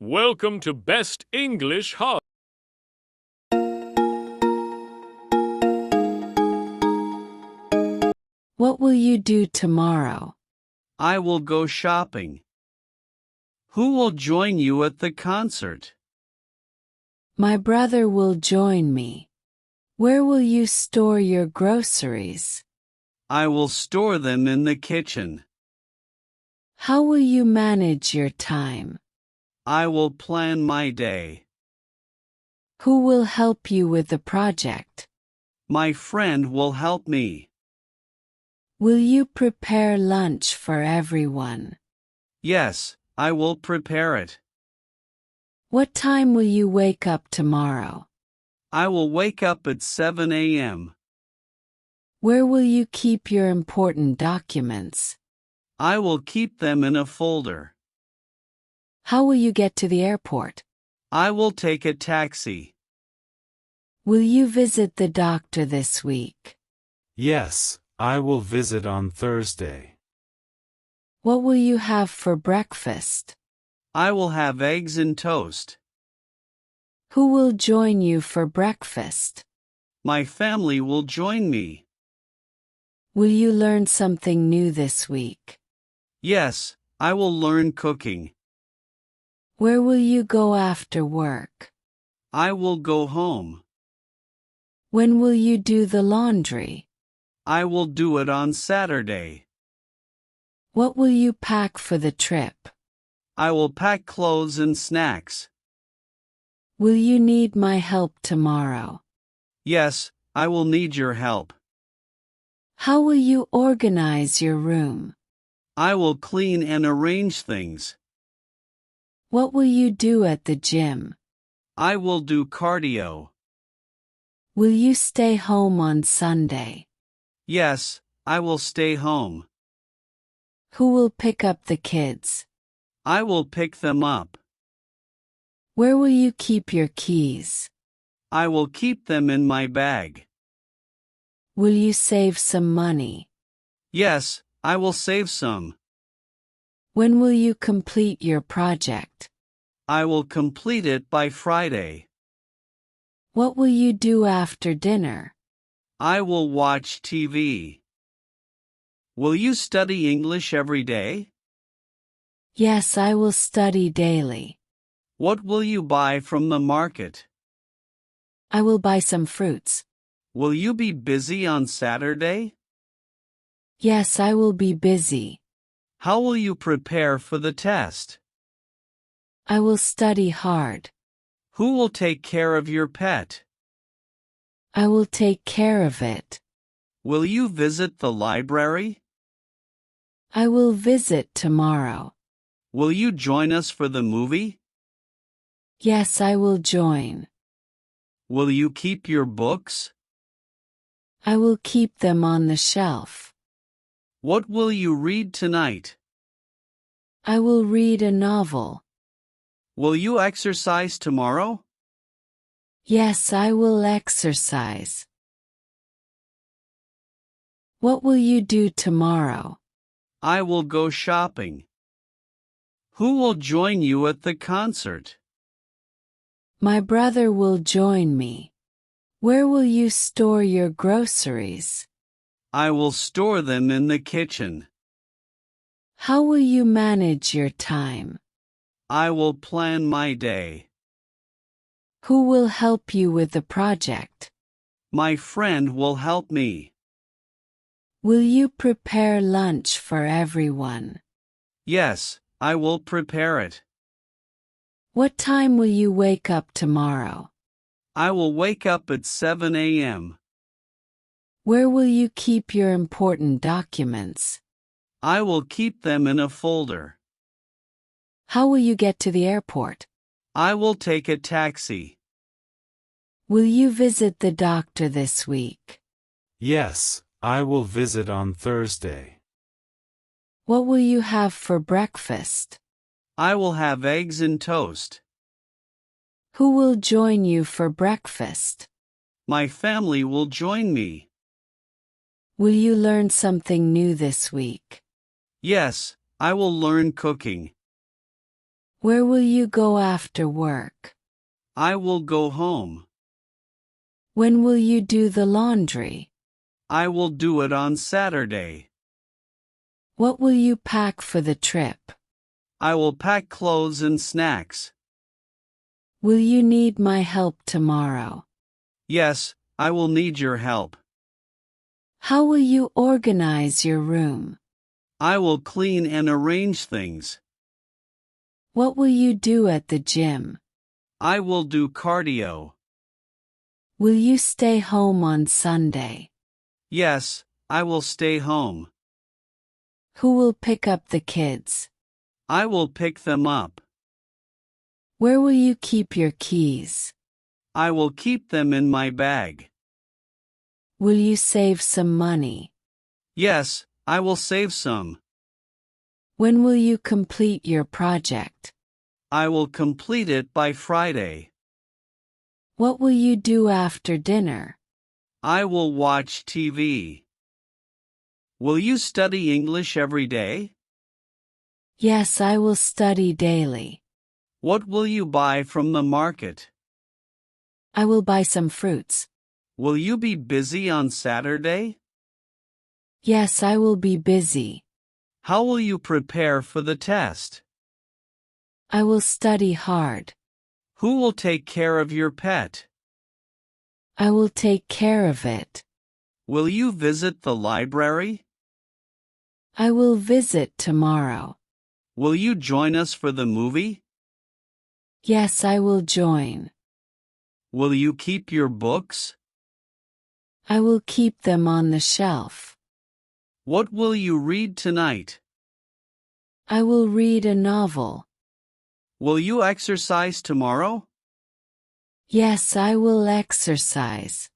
Welcome to Best English Hub. What will you do tomorrow? I will go shopping. Who will join you at the concert? My brother will join me. Where will you store your groceries? I will store them in the kitchen. How will you manage your time? I will plan my day. Who will help you with the project? My friend will help me. Will you prepare lunch for everyone? Yes, I will prepare it. What time will you wake up tomorrow? I will wake up at 7 a.m. Where will you keep your important documents? I will keep them in a folder. How will you get to the airport? I will take a taxi. Will you visit the doctor this week? Yes, I will visit on Thursday. What will you have for breakfast? I will have eggs and toast. Who will join you for breakfast? My family will join me. Will you learn something new this week? Yes, I will learn cooking. Where will you go after work? I will go home. When will you do the laundry? I will do it on Saturday. What will you pack for the trip? I will pack clothes and snacks. Will you need my help tomorrow? Yes, I will need your help. How will you organize your room? I will clean and arrange things. What will you do at the gym? I will do cardio. Will you stay home on Sunday? Yes, I will stay home. Who will pick up the kids? I will pick them up. Where will you keep your keys? I will keep them in my bag. Will you save some money? Yes, I will save some. When will you complete your project? I will complete it by Friday. What will you do after dinner? I will watch TV. Will you study English every day? Yes, I will study daily. What will you buy from the market? I will buy some fruits. Will you be busy on Saturday? Yes, I will be busy. How will you prepare for the test? I will study hard. Who will take care of your pet? I will take care of it. Will you visit the library? I will visit tomorrow. Will you join us for the movie? Yes, I will join. Will you keep your books? I will keep them on the shelf. What will you read tonight? I will read a novel. Will you exercise tomorrow? Yes, I will exercise. What will you do tomorrow? I will go shopping. Who will join you at the concert? My brother will join me. Where will you store your groceries? I will store them in the kitchen. How will you manage your time? I will plan my day. Who will help you with the project? My friend will help me. Will you prepare lunch for everyone? Yes, I will prepare it. What time will you wake up tomorrow? I will wake up at 7 a.m. Where will you keep your important documents? I will keep them in a folder. How will you get to the airport? I will take a taxi. Will you visit the doctor this week? Yes, I will visit on Thursday. What will you have for breakfast? I will have eggs and toast. Who will join you for breakfast? My family will join me. Will you learn something new this week? Yes, I will learn cooking. Where will you go after work? I will go home. When will you do the laundry? I will do it on Saturday. What will you pack for the trip? I will pack clothes and snacks. Will you need my help tomorrow? Yes, I will need your help. How will you organize your room? I will clean and arrange things. What will you do at the gym? I will do cardio. Will you stay home on Sunday? Yes, I will stay home. Who will pick up the kids? I will pick them up. Where will you keep your keys? I will keep them in my bag. Will you save some money? Yes, I will save some. When will you complete your project? I will complete it by Friday. What will you do after dinner? I will watch TV. Will you study English every day? Yes, I will study daily. What will you buy from the market? I will buy some fruits. Will you be busy on Saturday? Yes, I will be busy. How will you prepare for the test? I will study hard. Who will take care of your pet? I will take care of it. Will you visit the library? I will visit tomorrow. Will you join us for the movie? Yes, I will join. Will you keep your books? I will keep them on the shelf. What will you read tonight? I will read a novel. Will you exercise tomorrow? Yes, I will exercise.